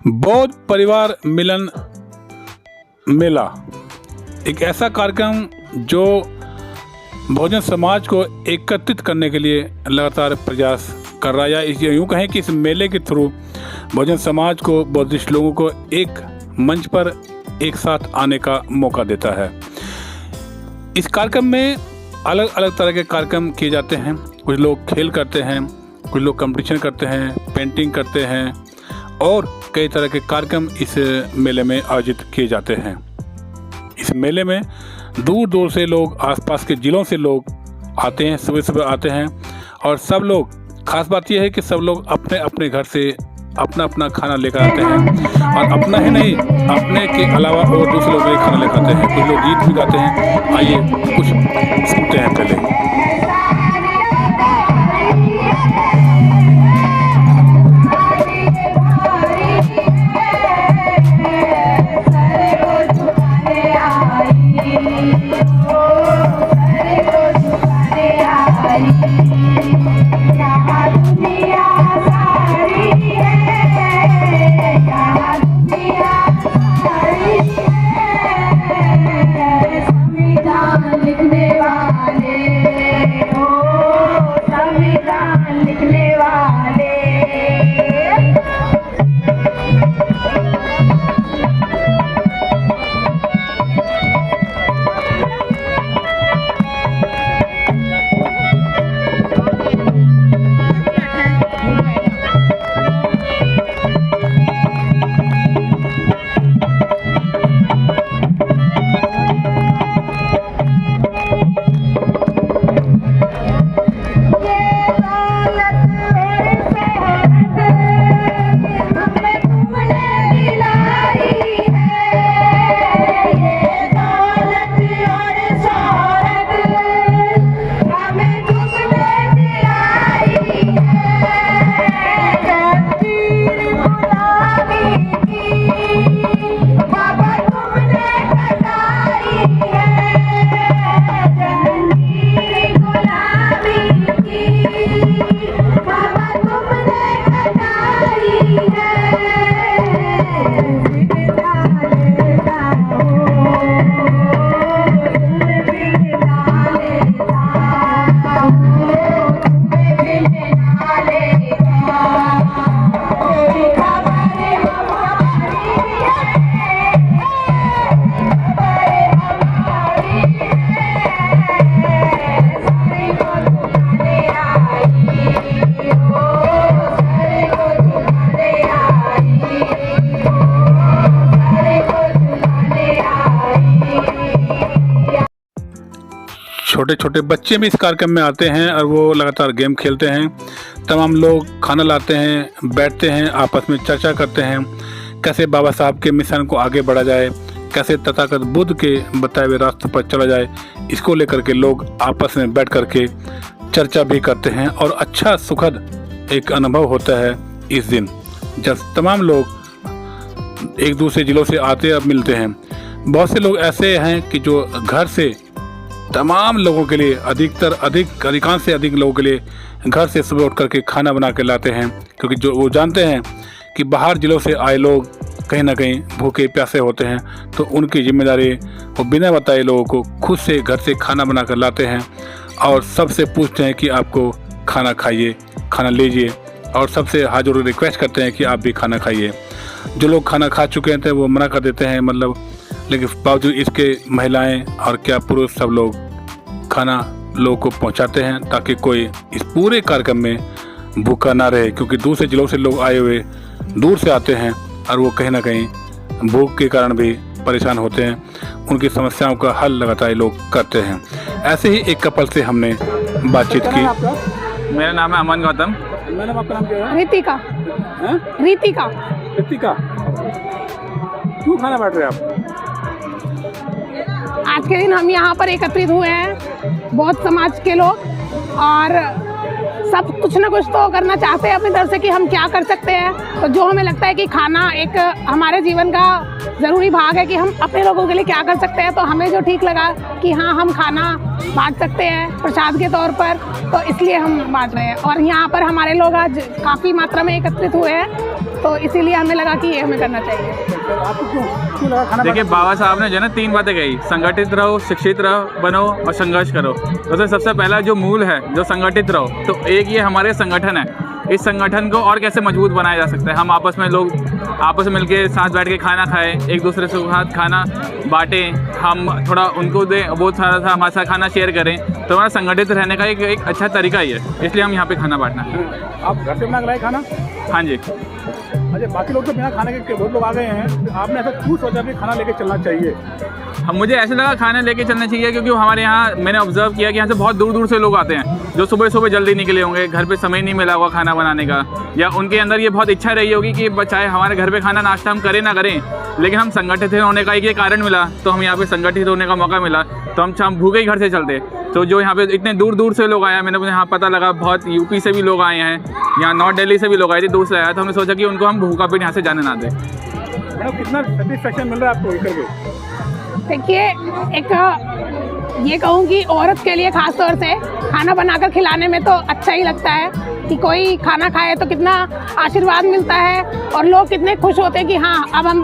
बौद्ध परिवार मिलन मेला एक ऐसा कार्यक्रम जो बहुजन समाज को एकत्रित करने के लिए लगातार प्रयास कर रहा है, या इसे यूँ कहें कि इस मेले के थ्रू बहुजन समाज को, बौद्धिस्ट लोगों को एक मंच पर एक साथ आने का मौका देता है। इस कार्यक्रम में अलग अलग तरह के कार्यक्रम किए जाते हैं। कुछ लोग खेल करते हैं, कुछ लोग कंपटीशन करते हैं, पेंटिंग करते हैं और कई तरह के कार्यक्रम इस मेले में आयोजित किए जाते हैं। इस मेले में दूर दूर से लोग, आसपास के ज़िलों से लोग आते हैं, सुबह सुबह आते हैं। और सब लोग, खास बात यह है कि सब लोग अपने अपने घर से अपना अपना खाना लेकर आते हैं, और अपना ही नहीं, अपने के अलावा और दूसरे लोग भी खाना लेकर आते हैं। कुछ लोग गीत भी गाते हैं। आइए कुछ सुनते हैं पहले। छोटे छोटे बच्चे भी इस कार्यक्रम में आते हैं और वो लगातार गेम खेलते हैं। तमाम लोग खाना लाते हैं, बैठते हैं, आपस में चर्चा करते हैं कैसे बाबा साहब के मिशन को आगे बढ़ा जाए, कैसे तथागत बुद्ध के बताए हुए रास्ते पर चला जाए। इसको लेकर के लोग आपस में बैठ करके चर्चा भी करते हैं और अच्छा सुखद एक अनुभव होता है इस दिन, जब तमाम लोग एक दूसरे ज़िलों से आते और मिलते हैं। बहुत से लोग ऐसे हैं कि जो घर से तमाम लोगों के लिए, अधिकांश से अधिक लोगों के लिए घर से सुबह उठ करके खाना बना के लाते हैं, क्योंकि जो वो जानते हैं कि बाहर ज़िलों से आए लोग कहीं ना कहीं भूखे प्यासे होते हैं, तो उनकी जिम्मेदारी वो बिना बताए लोगों को खुद से घर से खाना बना कर लाते हैं और सबसे पूछते हैं कि आपको खाना खाइए, खाना लीजिए, और सबसे हाजिर रिक्वेस्ट करते हैं कि आप भी खाना खाइए। जो लोग खाना खा चुके हैं वो मना कर देते हैं, लेकिन बावजूद इसके महिलाएं और क्या पुरुष सब लोग खाना लोगों को पहुंचाते हैं, ताकि कोई इस पूरे कार्यक्रम में भूखा ना रहे। क्योंकि दूसरे जिलों से लोग आए हुए दूर से आते हैं और वो कहीं ना कहीं भूख के कारण भी परेशान होते हैं। उनकी समस्याओं का हल लगातार लोग करते हैं। ऐसे ही एक कपल से हमने बातचीत की। मेरा नाम है अमन गौतम। मैडम, आपका नाम क्या है? रितिका। रितिका। रितिका, क्यों खाना बांट रहे हैं आप? आज के दिन हम यहाँ पर एकत्रित हुए हैं, बहुत समाज के लोग, और सब कुछ ना कुछ तो करना चाहते हैं अपनी तरफ से कि हम क्या कर सकते हैं। तो जो हमें लगता है कि खाना एक हमारे जीवन का ज़रूरी भाग है कि हम अपने लोगों के लिए क्या कर सकते हैं, तो हमें जो ठीक लगा कि हाँ हम खाना बांट सकते हैं प्रसाद के तौर पर, तो इसलिए हम बांट रहे हैं। और यहाँ पर हमारे लोग आज काफ़ी मात्रा में एकत्रित हुए हैं, तो इसीलिए हमें लगा कि ये हमें करना चाहिए। आपको क्यों लगा खाना देखिए, बाबा साहब ने जो है ना 3 बातें कही, संगठित रहो, शिक्षित रहो, बनो और संघर्ष करो। तो सबसे पहला जो मूल है, जो संगठित रहो, तो एक ये हमारे संगठन है। इस संगठन को और कैसे मजबूत बनाया जा सकता है? हम आपस में लोग आपस में मिलके साथ बैठ के खाना खाएं, एक दूसरे से साथ खाना बांटें, हम थोड़ा उनको दें, वो थोड़ा सा हमारे साथ खाना शेयर करें, तो हमारा संगठित रहने का एक अच्छा तरीका ही है। इसलिए हम यहाँ पे खाना बांटना है। आप घर से बना के लाए खाना? हाँ जी। अच्छा, बाकी लोग तो बिना खाने के बहुत लोग आ गए हैं, आपने ऐसा क्यों सोचा कि खाना लेके चलना चाहिए? हम मुझे ऐसे लगा खाना लेके चलना चाहिए, क्योंकि हमारे यहाँ मैंने ऑब्जर्व किया कि यहाँ से बहुत दूर दूर से लोग आते हैं, जो सुबह सुबह जल्दी निकले होंगे, घर पे समय नहीं मिला होगा खाना बनाने का, या उनके अंदर ये बहुत इच्छा रही होगी कि चाहे हमारे घर पे खाना नाश्ता हम करें ना करें, लेकिन हम संगठित होने का एक ये कारण मिला, तो हम यहाँ पे संगठित होने का मौका मिला, तो हम भूखे ही घर से चलते। तो जो यहाँ पे इतने दूर दूर से लोग आए हैं, मैंने यहाँ पता लगा बहुत यूपी से भी लोग आए हैं, यहाँ नॉर्थ दिल्ली से भी लोग आए थे, दूर से आया, तो हमने सोचा कि उनको हम भूखा पेट यहाँ से जाने ना दें। मैडम, कितना सेटिस्फेक्शन मिल रहा है आपको ये करके? देखिए, एक ये कहूँ कि औरत के लिए ख़ास तौर से खाना बनाकर खिलाने में तो अच्छा ही लगता है कि कोई खाना खाए तो कितना आशीर्वाद मिलता है और लोग कितने खुश होते हैं कि हाँ अब हम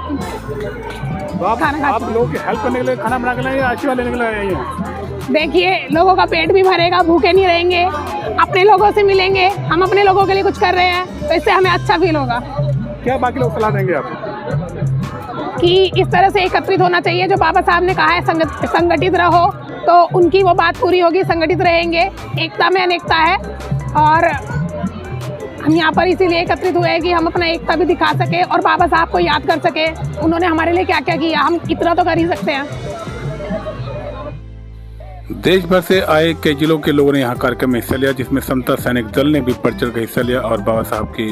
तो खाना आप लोगों की हेल्प करने के लिए खाना बना के लाए या आशीर्वाद लेने के लिए आए हैं? देखिए, लोगों का पेट भी भरेगा, भूखे नहीं रहेंगे, अपने लोगों से मिलेंगे, हम अपने लोगों के लिए कुछ कर रहे हैं, तो इससे हमें अच्छा फील होगा। क्या बाकी लोग सलाह देंगे आप? कि इस तरह से एकत्रित होना चाहिए, जो बाबा साहब ने कहा है संगठित रहो, तो उनकी वो बात पूरी होगी, संगठित रहेंगे, एकता में अनेकता है। और हम यहाँ पर इसीलिए एकत्रित हुए हैं कि हम अपना एकता भी दिखा सके और बाबा साहब को याद कर सके, उन्होंने हमारे लिए क्या क्या किया, हम इतना तो कर ही सकते हैं। देश भर से आए कई जिलों के लोगों ने यहाँ कार्यक्रम में हिस्सा लिया, जिसमें समता सैनिक दल ने भी बढ़ चढ़ कर हिस्सा लिया और बाबा साहब के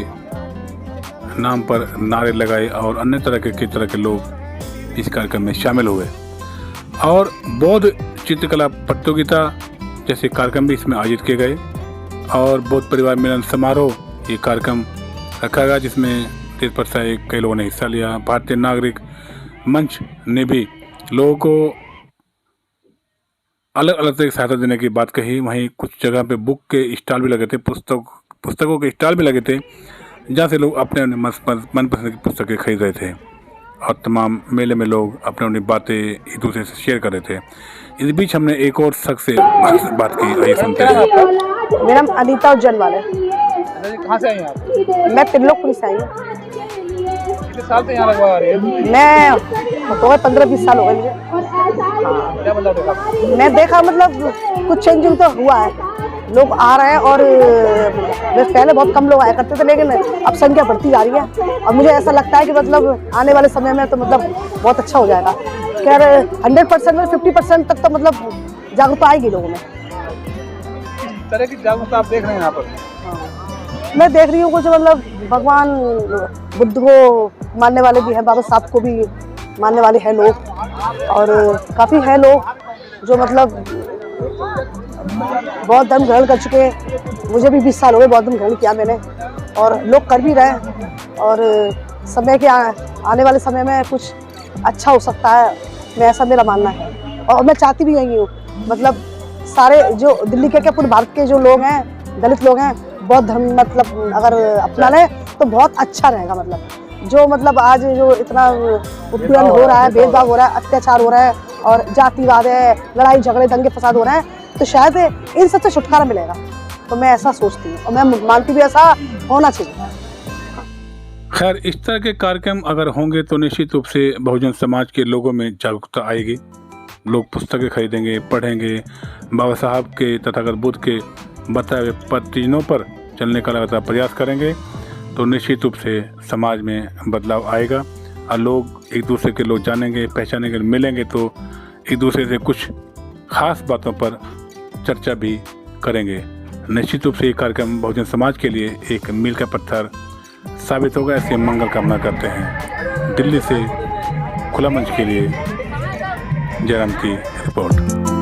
नाम पर नारे लगाए और अन्य तरह के लोग इस कार्यक्रम में शामिल हुए। और बौद्ध चित्रकला प्रतियोगिता जैसे कार्यक्रम भी इसमें आयोजित किए गए और बौद्ध परिवार मिलन समारोह ये कार्यक्रम रखा गया, जिसमें देश भर से कई लोगों ने हिस्सा लिया। भारतीय नागरिक मंच ने भी लोगों को अलग अलग तरह की सहायता देने की बात कही। वहीं कुछ जगह पे बुक के स्टॉल भी लगे थे, पुस्तकों के स्टॉल भी लगे थे, जहाँ से लोग अपने मनपसंद की पुस्तकें खरीद रहे थे और तमाम मेले में लोग अपनी अपनी बातें एक दूसरे से शेयर कर रहे थे। इस बीच हमने एक और शख्स से बात की, आइए सुनते हैं। मेरा नाम अनीता उज्जैन वाले। कहाँ से आए आप? मैं त्रिलोकपुरी से आई हूँ। कितने साल से यहाँ लगवा रही है? मैं हो गए 15-20 साल हो गए मुझे। क्या बदलाव देखा? मैं देखा मतलब कुछ चेंजिंग तो हुआ है, लोग आ रहे हैं और पहले बहुत कम लोग आया करते थे, लेकिन अब संख्या बढ़ती जा रही है और मुझे ऐसा लगता है कि मतलब आने वाले समय में तो मतलब बहुत अच्छा हो जाएगा। खैर 100% में 50% तक तो मतलब जागरूकता आएगी लोगों में। किस तरह की जागरूकता आप देख रहे हैं यहाँ पर? मैं देख रही हूँ कुछ मतलब भगवान बुद्ध को मानने वाले भी हैं, बाबा साहब को भी मानने वाले हैं लोग, और काफ़ी हैं लोग जो मतलब बौद्ध धर्म ग्रहण कर चुके हैं। मुझे भी 20 साल हो गए बौद्ध धर्म ग्रहण किया मैंने, और लोग कर भी रहे हैं और समय के आने वाले समय में कुछ अच्छा हो सकता है, मैं ऐसा मेरा मानना है। और मैं चाहती भी यही हूँ, मतलब सारे जो दिल्ली के पूरे भारत के जो लोग हैं, दलित लोग हैं, बौद्ध धर्म मतलब अगर अपना लें तो बहुत अच्छा रहेगा। मतलब जो मतलब आज जो इतना उत्पीड़न हो रहा है, भेदभाव हो रहा है, अत्याचार हो रहा है और जातिवाद है, लड़ाई झगड़े दंगे फसाद हो रहे हैं, तो शायद इन सबसे छुटकारा मिलेगा। तो मैं ऐसा सोचती हूँ और मैं मानती भी ऐसा होना चाहिए। खैर, इस तरह के कार्यक्रम अगर होंगे तो निश्चित रूप से बहुजन समाज के लोगों में जागरूकता आएगी। लोग पुस्तकें खरीदेंगे, पढ़ेंगे, बाबा साहब के तथागत बुद्ध के बताए हुए पद पर चलने का लगातार प्रयास करेंगे, तो निश्चित रूप से समाज में बदलाव आएगा और लोग एक दूसरे के लोग जानेंगे, पहचानेंगे, मिलेंगे तो एक दूसरे से कुछ खास बातों पर चर्चा भी करेंगे। निश्चित रूप से ये कार्यक्रम बहुजन समाज के लिए एक मील का पत्थर साबित होगा, ऐसी मंगल कामना करते हैं। दिल्ली से खुला मंच के लिए जयराम की रिपोर्ट।